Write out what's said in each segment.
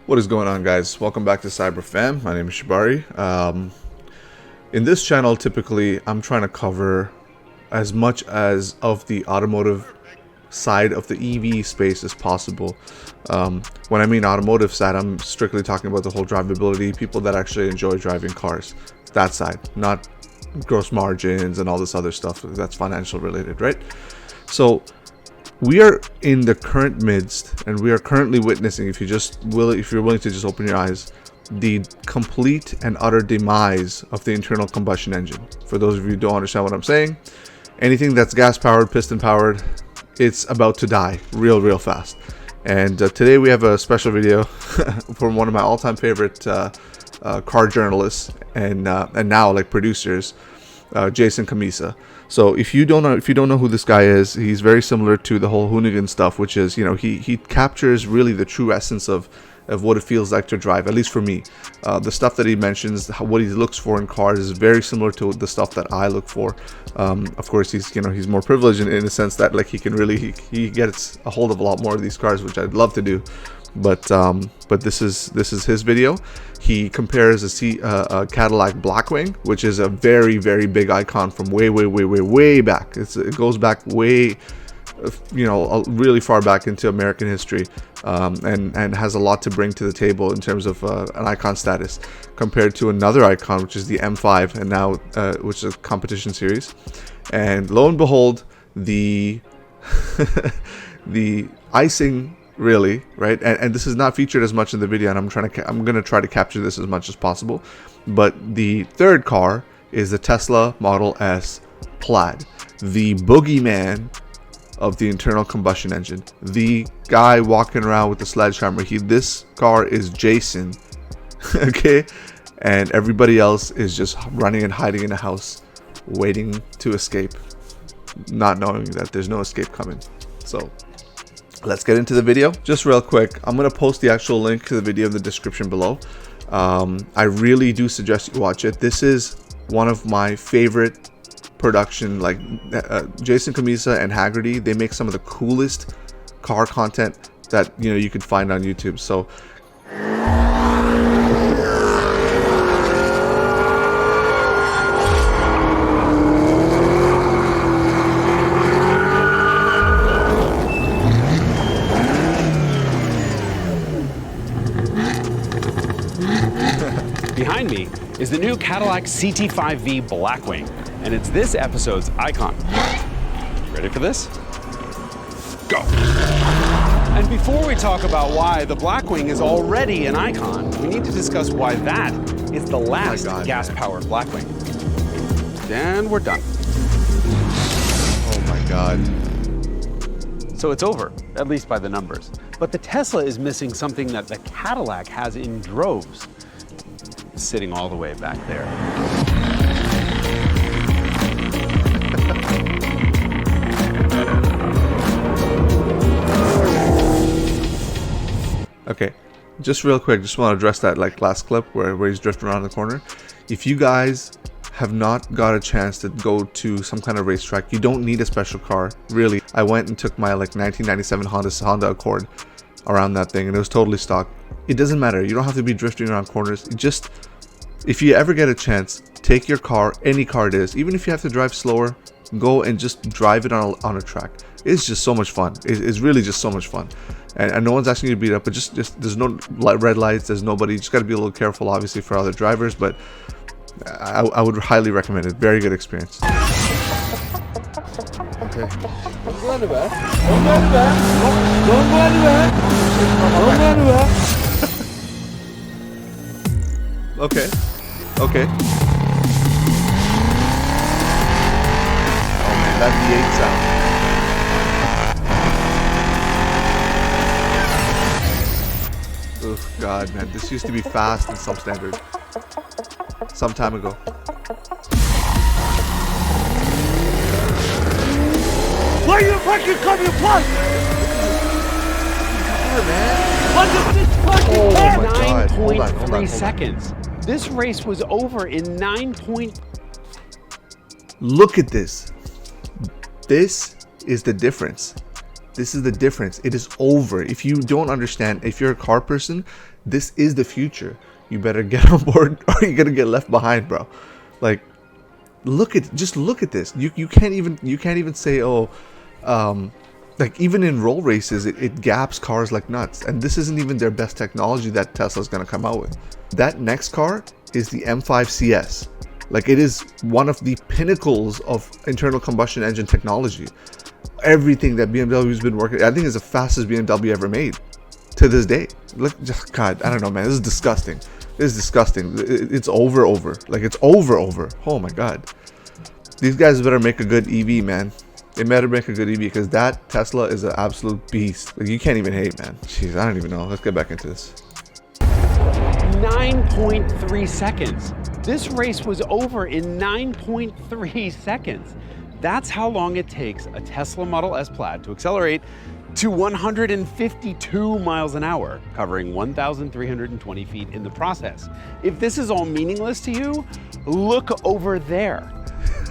What is going on, guys? Welcome back to Cyber Fam. My name is Shibari. In this channel, typically I'm trying to cover as much as of the automotive side of the EV space as possible. When I mean automotive side, I'm strictly talking about the whole drivability, people that actually enjoy driving cars, that side, not gross margins and all this other stuff that's financial related, right? So we are in the current midst, and we are currently witnessing, if you're willing to just open your eyes, the complete and utter demise of the internal combustion engine. For those of you who don't understand what I'm saying, anything that's gas powered, piston powered, it's about to die real fast. And today we have a special video from one of my all-time favorite car journalists and now like producers, Jason Cammisa. So if you don't know who this guy is, he's very similar to the whole Hoonigan stuff, which is, you know, he captures really the true essence of what it feels like to drive, at least for me. The stuff that he mentions, what he looks for in cars, is very similar to the stuff that I look for. Of course, he's more privileged in a sense that, like, he gets a hold of a lot more of these cars, which I'd love to do. But this is his video. He compares a Cadillac Blackwing, which is a very big icon from way back. It goes back way, really far back into American history, and has a lot to bring to the table in terms of an icon status, compared to another icon, which is the M5, and now which is a competition series. And lo and behold, the the icing, really, right? And this is not featured as much in the video, and I'm gonna try to capture this as much as possible. But the third car is the Tesla Model S Plaid, the boogeyman of the internal combustion engine, the guy walking around with the sledgehammer. This car is Jason, okay, and everybody else is just running and hiding in a house, waiting to escape, not knowing that there's no escape coming. So let's get into the video. Just real quick, I'm going to post the actual link to the video in the description below. I really do suggest you watch it. This is one of my favorite production, like Jason Cammisa and Hagerty. They make some of the coolest car content that you could find on YouTube. So behind me is the new Cadillac CT5-V Blackwing, and it's this episode's icon. Ready for this? Go! And before we talk about why the Blackwing is already an icon, we need to discuss why that is the last gas-powered Blackwing. And we're done. Oh my God. So it's over, at least by the numbers. But the Tesla is missing something that the Cadillac has in droves, sitting all the way back there. Okay, just real quick, just want to address that last clip where he's drifting around the corner. If you guys have not got a chance to go to some kind of racetrack, you don't need a special car, really. I went and took my 1997 Honda Accord around that thing, and it was totally stock. It doesn't matter. You don't have to be drifting around corners. Just, if you ever get a chance, take your car, any car it is, even if you have to drive slower, go and just drive it on a track. It's just so much fun. It's really just so much fun. And no one's asking you to beat up, but just there's no red lights, there's nobody. You just got to be a little careful, obviously, for other drivers, but I would highly recommend it. Very good experience. Okay. Don't go anywhere. Don't go anywhere. Don't go anywhere. Don't go anywhere. Okay. Oh man, that V8 sound. Oh God, man, this used to be fast in some standard. Some time ago. Why you fucking come your plug? What is this fucking Oh car? my God. Hold on, 9.3 seconds. This race was over in 9 point. Look at this. This is the difference. This is the difference. It is over. If you don't understand, if you're a car person, this is the future. You better get on board or you're gonna get left behind, bro. Like, just look at this. You can't even say, oh, like even in roll races, it gaps cars like nuts. And this isn't even their best technology that Tesla's gonna come out with. That next car is the M5 CS. Like, it is one of the pinnacles of internal combustion engine technology. Everything that BMW's been working, I think, is the fastest BMW ever made to this day. Look, God, I don't know, man. This is disgusting. This is disgusting. It's over. Like, it's over. Oh my God. These guys better make a good EV, man. They better make a good EV, because that Tesla is an absolute beast. Like, you can't even hate, man. Jeez, I don't even know. Let's get back into this. 9.3 seconds. This race was over in 9.3 seconds. That's how long it takes a Tesla Model S Plaid to accelerate to 152 miles an hour, covering 1,320 feet in the process. If this is all meaningless to you, look over there.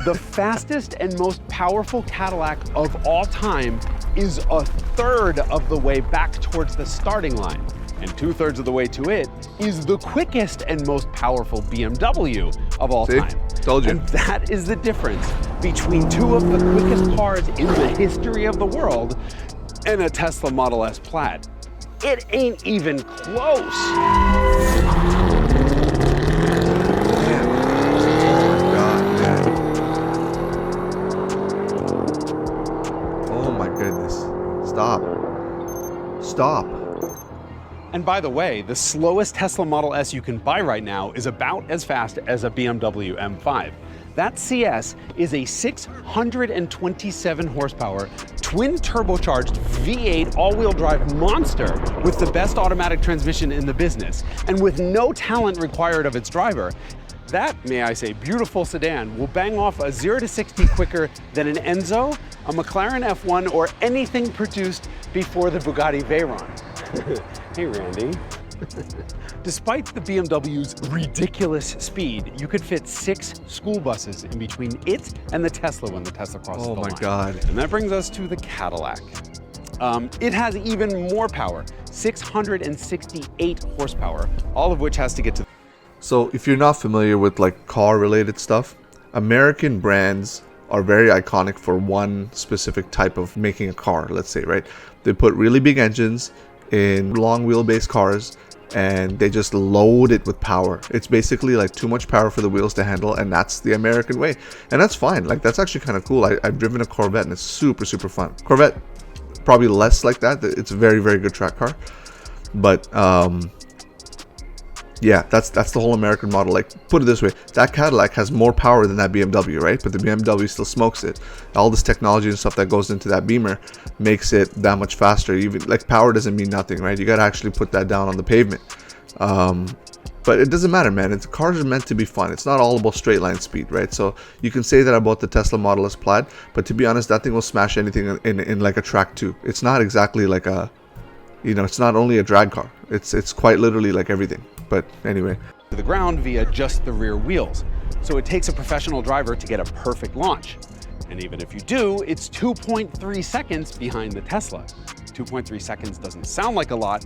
The fastest and most powerful Cadillac of all time is a third of the way back towards the starting line. And 2/3 of the way to it is the quickest and most powerful BMW of all time. Told you. And that is the difference between two of the quickest cars in the history of the world and a Tesla Model S Plaid. It ain't even close. Oh my goodness. Stop. And by the way, the slowest Tesla Model S you can buy right now is about as fast as a BMW M5. That CS is a 627 horsepower, twin turbocharged V8 all-wheel drive monster with the best automatic transmission in the business, and with no talent required of its driver. That, may I say, beautiful sedan will bang off a 0 to 60 quicker than an Enzo, a McLaren F1, or anything produced before the Bugatti Veyron. Hey, Randy. Despite the BMW's ridiculous speed, you could fit 6 school buses in between it and the Tesla when the Tesla crosses the line. Oh my God. And that brings us to the Cadillac. It has even more power, 668 horsepower, all of which has to get to. So if you're not familiar with like car related stuff, American brands are very iconic for one specific type of making a car, let's say, right? They put really big engines in long wheelbase cars and they just load it with power. It's basically like too much power for the wheels to handle, and that's the American way. And that's fine. Like, that's actually kind of cool. I've driven a Corvette and it's super fun. Corvette, probably less like that. It's a very good track car. But yeah, that's the whole American model. Like, put it this way, that Cadillac has more power than that BMW, right? But the BMW still smokes it. All this technology and stuff that goes into that Beamer makes it that much faster. Even like, power doesn't mean nothing, right? You gotta actually put that down on the pavement. But it doesn't matter, man. Cars are meant to be fun. It's not all about straight line speed, right? So you can say that about the Tesla Model S Plaid, but to be honest, that thing will smash anything in like a track 2. It's not exactly like a, you know, it's not only a drag car. It's quite literally like everything. But anyway, To the ground via just the rear wheels. So it takes a professional driver to get a perfect launch. And even if you do, it's 2.3 seconds behind the Tesla. 2.3 seconds doesn't sound like a lot,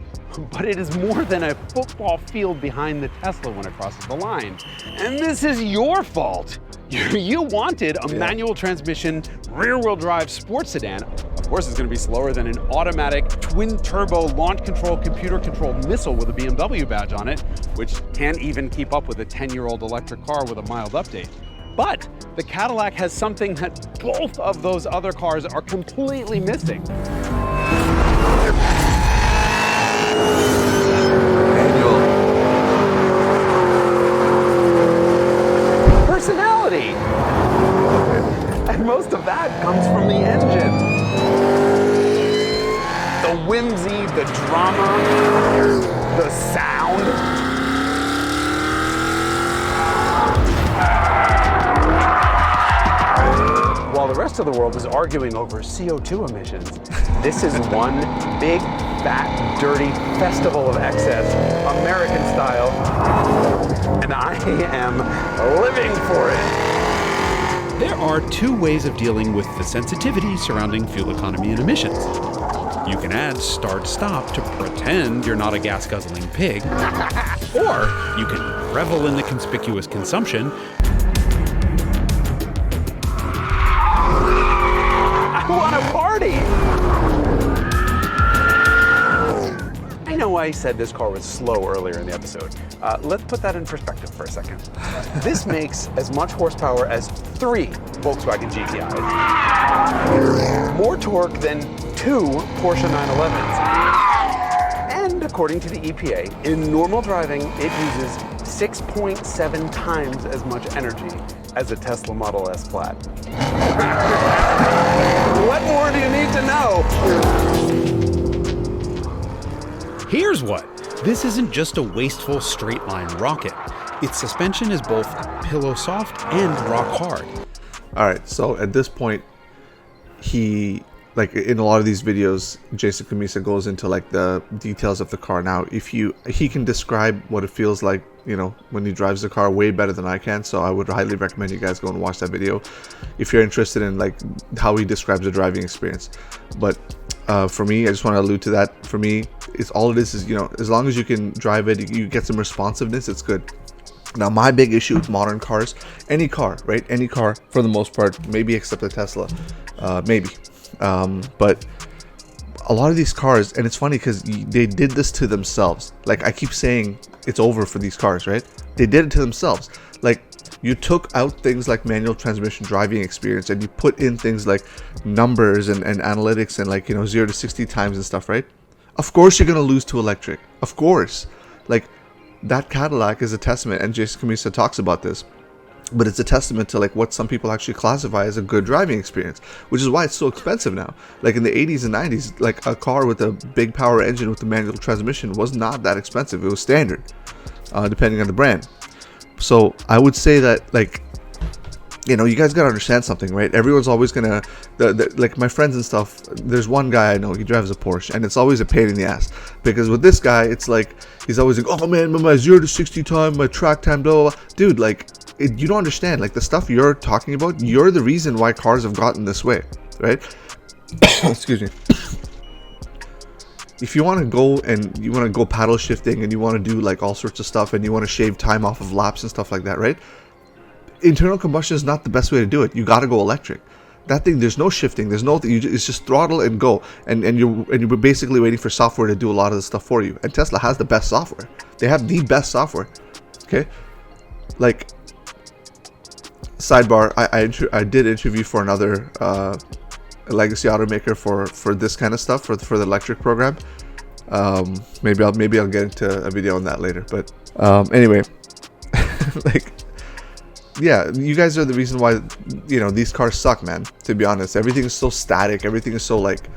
but it is more than a football field behind the Tesla when it crosses the line. And this is your fault. You wanted a manual transmission, rear-wheel drive sports sedan. Of course, it's going to be slower than an automatic twin-turbo launch control, computer-controlled missile with a BMW badge on it, which can't even keep up with a 10-year-old electric car with a mild update. But the Cadillac has something that both of those other cars are completely missing. Personality! And most of that comes from the engine. The whimsy, the drama, the sound. While the rest of the world is arguing over CO2 emissions, this is one big, fat, dirty festival of excess, American style, and I am living for it. There are two ways of dealing with the sensitivity surrounding fuel economy and emissions. You can add start-stop to pretend you're not a gas-guzzling pig, or you can revel in the conspicuous consumption. I want a party! I know I said this car was slow earlier in the episode. Let's put that in perspective for a second. This makes as much horsepower as 3 Volkswagen GTIs. More torque than 2 Porsche 911s. And according to the EPA, in normal driving, it uses 6.7 times as much energy as a Tesla Model S Plaid. What more do you need to know? Here's what. This isn't just a wasteful straight-line rocket. Its suspension is both pillow soft and rock hard. All right, so at this point, he, like in a lot of these videos, Jason Cammisa goes into like the details of the car. Now, he can describe what it feels like, you know, when he drives the car way better than I can. So I would highly recommend you guys go and watch that video if you're interested in like how he describes the driving experience. But for me, I just want to allude to that. For me, it's all it is, you know, as long as you can drive it, you get some responsiveness, it's good. Now, my big issue with modern cars, any car, right? Any car for the most part, maybe except a Tesla, maybe. But a lot of these cars, and it's funny because they did this to themselves. Like I keep saying, it's over for these cars, right? They did it to themselves. Like you took out things like manual transmission driving experience and you put in things like numbers and analytics and like, you know, 0 to 60 times and stuff, right? Of course you're going to lose to electric. Of course. Like that Cadillac is a testament, and Jason Cammisa talks about this, but it's a testament to like what some people actually classify as a good driving experience, which is why it's so expensive now. Like in the 80s and 90s, like a car with a big power engine with a manual transmission was not that expensive. It was standard, depending on the brand. So I would say that, like, you know, you guys gotta understand something, right? Everyone's always gonna, like my friends and stuff, there's one guy I know, he drives a Porsche, and it's always a pain in the ass, because with this guy, it's like, he's always like, oh man, my 0 to 60 time, my track time, blah, blah, blah. Dude, like, you don't understand, like the stuff you're talking about, you're the reason why cars have gotten this way, right? Excuse me. If you want to go and you want to go paddle shifting and you want to do like all sorts of stuff and you want to shave time off of laps and stuff like that, right? Internal combustion is not the best way to do it. You got to go electric. That thing, there's no shifting, there's no, it's just throttle and go, and you're basically waiting for software to do a lot of the stuff for you. And Tesla has the best software. They have the best software. Okay, like sidebar, I did interview for another legacy automaker for this kind of stuff, for the electric program. Maybe I'll get into a video on that later. But anyway, like, yeah, you guys are the reason why, you know, these cars suck, man. To be honest, everything is so static. Everything is so like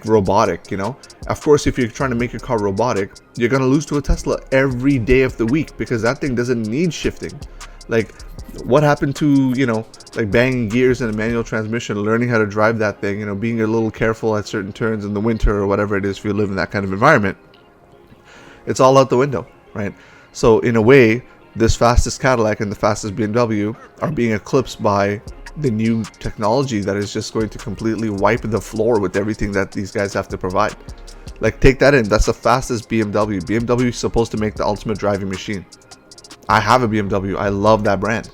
robotic, you know. Of course, if you're trying to make your car robotic, you're gonna lose to a Tesla every day of the week, because that thing doesn't need shifting. Like, what happened to, you know, like banging gears in a manual transmission, learning how to drive that thing, you know, being a little careful at certain turns in the winter or whatever it is if you live in that kind of environment? It's all out the window, right? So in a way, this fastest Cadillac and the fastest BMW are being eclipsed by the new technology that is just going to completely wipe the floor with everything that these guys have to provide. Like, take that in. That's the fastest BMW. BMW is supposed to make the ultimate driving machine. I have a BMW. I love that brand.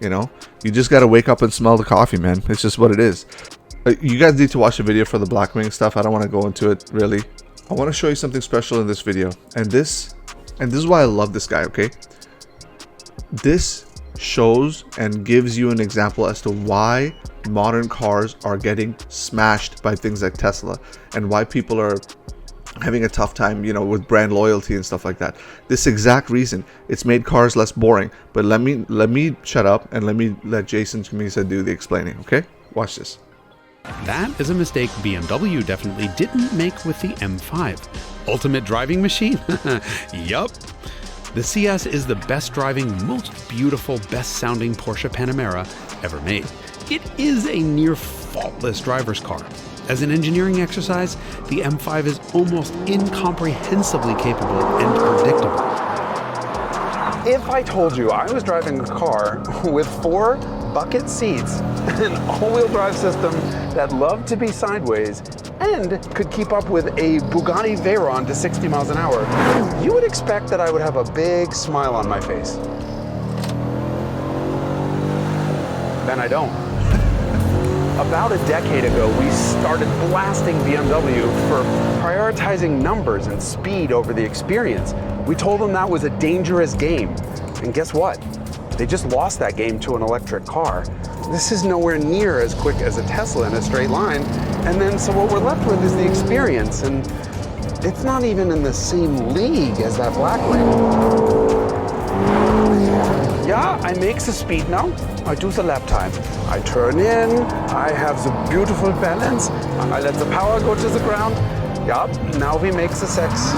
You know, you just got to wake up and smell the coffee, man. It's just what it is. You guys need to watch the video for the Blackwing stuff. I don't want to go into it, really. I want to show you something special in this video. And this is why I love this guy, okay? This shows and gives you an example as to why modern cars are getting smashed by things like Tesla, and why people are having a tough time, you know, with brand loyalty and stuff like that. This exact reason. It's made cars less boring. But let me shut up and let Jason Cammisa do the explaining, okay? Watch this. That is a mistake BMW definitely didn't make with the M5. Ultimate driving machine? Yup. The CS is the best driving, most beautiful, best sounding Porsche Panamera ever made. It is a near faultless driver's car. As an engineering exercise, the M5 is almost incomprehensibly capable and predictable. If I told you I was driving a car with 4 bucket seats, an all-wheel drive system that loved to be sideways, and could keep up with a Bugatti Veyron to 60 miles an hour, you would expect that I would have a big smile on my face. Then I don't. About a decade ago, we started blasting BMW for prioritizing numbers and speed over the experience. We told them that was a dangerous game. And guess what? They just lost that game to an electric car. This is nowhere near as quick as a Tesla in a straight line. And then, so what we're left with is the experience. And it's not even in the same league as that Blackwing. Yeah, I make the speed now. I do the lap time. I turn in, I have the beautiful balance. I let the power go to the ground. Yeah, now we make the sex.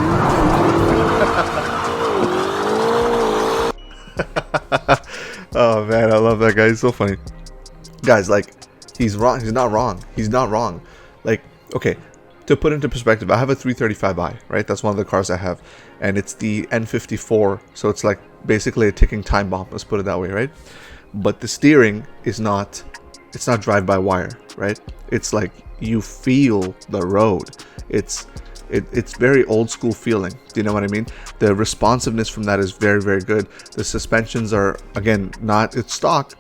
Oh man, I love that guy. He's so funny. Guys, like, he's wrong. He's not wrong. He's not wrong. Like, okay, to put into perspective, I have a 335i, right? That's one of the cars I have. And it's the N54. So it's like basically a ticking time bomb. Let's put it that way, right? But the steering is not, it's not drive-by-wire, right? It's like you feel the road. It's very old school feeling. Do you know what I mean? The responsiveness from that is very, very good. The suspensions are, again, it's stock,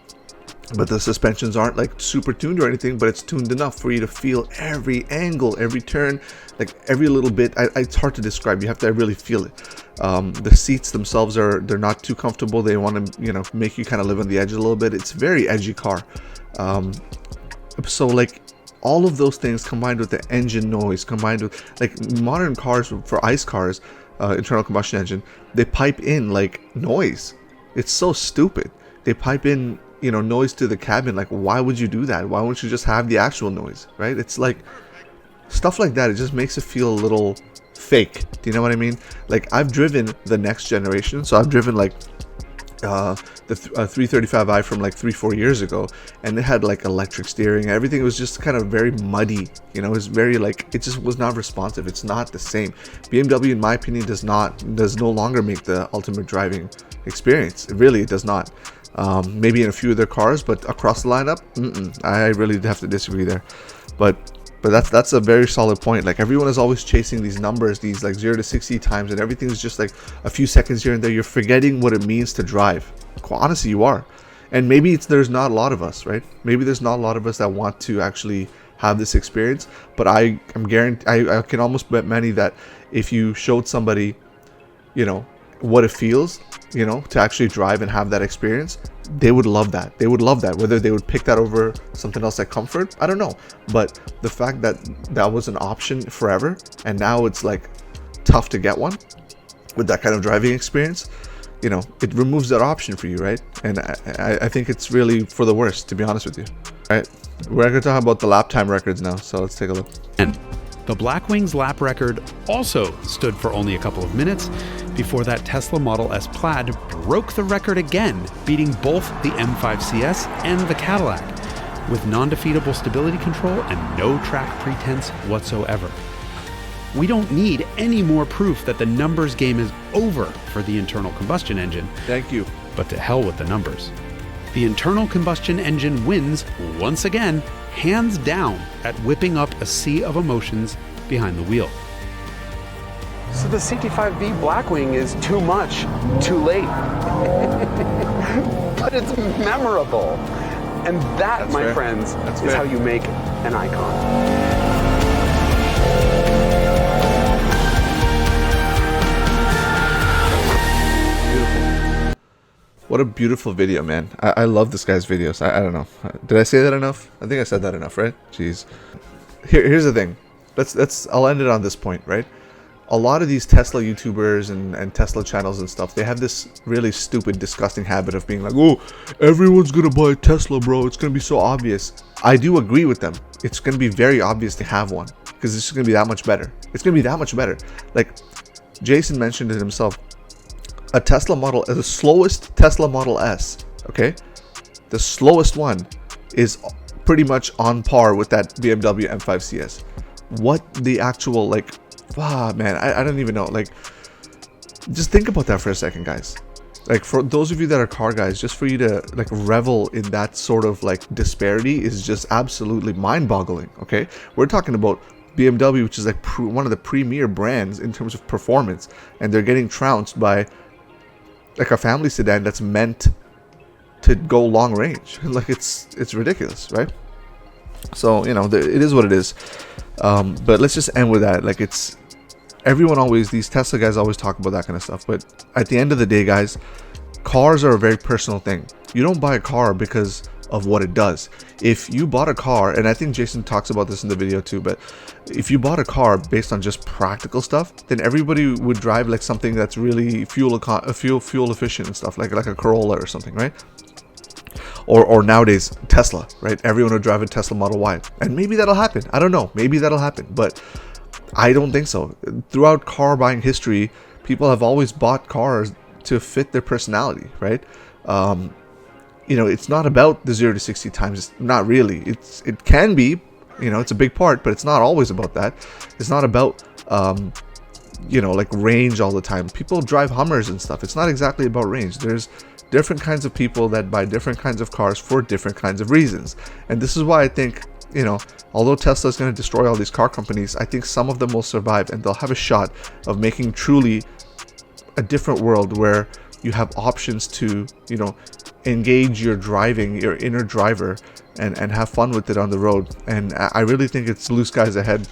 but the suspensions aren't like super tuned or anything, but it's tuned enough for you to feel every angle, every turn, like every little bit. It's hard to describe. You have to really feel it. The seats themselves they're not too comfortable. They want to, you know, make you kind of live on the edge a little bit. It's a very edgy car. So like all of those things combined with the engine noise, combined with like modern cars for ICE cars, internal combustion engine, they pipe in like noise. It's so stupid. They pipe in, you know, noise to the cabin. Like, why would you do that? Why wouldn't you just have the actual noise, right? It's like stuff like that. It just makes it feel a little fake. Do you know what I mean? Like, I've driven the next generation, so I've driven like the 335i from like 3-4 years ago, and it had like electric steering. Everything was just kind of very muddy, you know. It was very like, it just was not responsive. It's not the same. BMW, in my opinion, does no longer make the ultimate driving experience. It does not. Maybe in a few of their cars, but across the lineup, I really have to disagree there. But that's a very solid point. Like, everyone is always chasing these numbers, these like 0 to 60 times, and everything's just like a few seconds here and there. You're forgetting what it means to drive. Honestly, you are. And maybe there's not a lot of us, right? Maybe there's not a lot of us that want to actually have this experience. But I can almost bet many that if you showed somebody, you know, what it feels, you know, to actually drive and have that experience, they would love that. They would love that. Whether they would pick that over something else like comfort, I don't know. But the fact that that was an option forever, and now it's like tough to get one with that kind of driving experience, you know, it removes that option for you, right? And I think it's really for the worst, to be honest with you. All right, we're going to talk about the lap time records now, so let's take a look. And the Blackwing's lap record also stood for only a couple of minutes before that Tesla Model S Plaid broke the record again, beating both the M5 CS and the Cadillac, with non-defeatable stability control and no track pretense whatsoever. We don't need any more proof that the numbers game is over for the internal combustion engine. Thank you. But to hell with the numbers. The internal combustion engine wins once again, hands down, at whipping up a sea of emotions behind the wheel. So the CT5-V Blackwing is too much, too late. But it's memorable. And that, my friends, is how you make an icon. What a beautiful video, man. I love this guy's videos. I don't know. Did I say that enough? I think I said that enough, right? Jeez. Here's the thing. I'll end it on this point, right? A lot of these Tesla YouTubers and Tesla channels and stuff, they have this really stupid, disgusting habit of being like, oh, everyone's gonna buy a Tesla, bro. It's gonna be so obvious. I do agree with them. It's gonna be very obvious to have one because it's gonna be that much better. It's gonna be that much better. Like Jason mentioned it himself. A Tesla Model, the slowest Tesla Model S, okay? The slowest one is pretty much on par with that BMW M5 CS. What the actual, like, man, I don't even know. Like, just think about that for a second, guys. Like, for those of you that are car guys, just for you to, like, revel in that sort of, like, disparity is just absolutely mind-boggling, okay? We're talking about BMW, which is like one of the premier brands in terms of performance, and they're getting trounced by like a family sedan that's meant to go long range. Like it's ridiculous, right? So you know, it is what it is. But let's just end with that. Like it's everyone always, these Tesla guys always talk about that kind of stuff, but at the end of the day, guys, cars are a very personal thing. You don't buy a car because of what it does. If you bought a car, and I think Jason talks about this in the video too, but if you bought a car based on just practical stuff, then everybody would drive like something that's really fuel efficient and stuff, like a Corolla or something, right? Or nowadays Tesla, right? Everyone would drive a Tesla Model Y, and maybe that'll happen. I don't know, maybe that'll happen, but I don't think so. Throughout car buying history, people have always bought cars to fit their personality, right? You know, it's not about the 0 to 60 times. It's not really. It can be, you know, it's a big part, but it's not always about that. It's not about you know, like range all the time. People drive Hummers and stuff. It's not exactly about range. There's different kinds of people that buy different kinds of cars for different kinds of reasons. And this is why I think, you know, although Tesla is going to destroy all these car companies, I think some of them will survive, and they'll have a shot of making truly a different world where you have options to, you know, engage your driving, your inner driver, and have fun with it on the road. And I really think it's blue skies ahead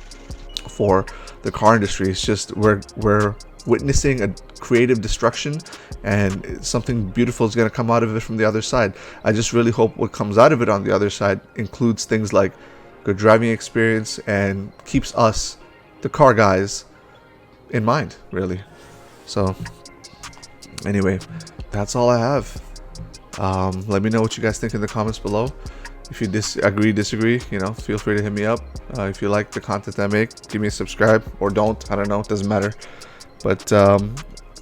for the car industry. It's just we're witnessing a creative destruction, and something beautiful is going to come out of it from the other side. I just really hope what comes out of it on the other side includes things like good driving experience and keeps us, the car guys, in mind, really. So anyway, that's all I have. Let me know what you guys think in the comments below. If you disagree, you know, feel free to hit me up. If you like the content I make, give me a subscribe, or don't. I don't know, it doesn't matter. But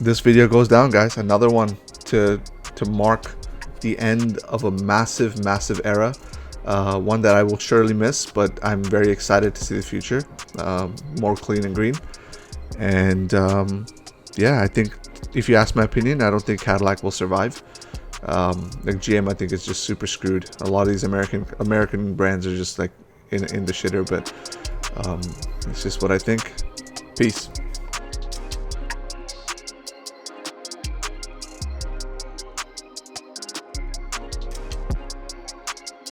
this video goes down, guys. Another one to mark the end of a massive era. One that I will surely miss, but I'm very excited to see the future. More clean and green. And yeah, I think, if you ask my opinion, I don't think Cadillac will survive. Like GM, I think, is just super screwed. A lot of these American brands are just like in the shitter, but it's just what I think. Peace.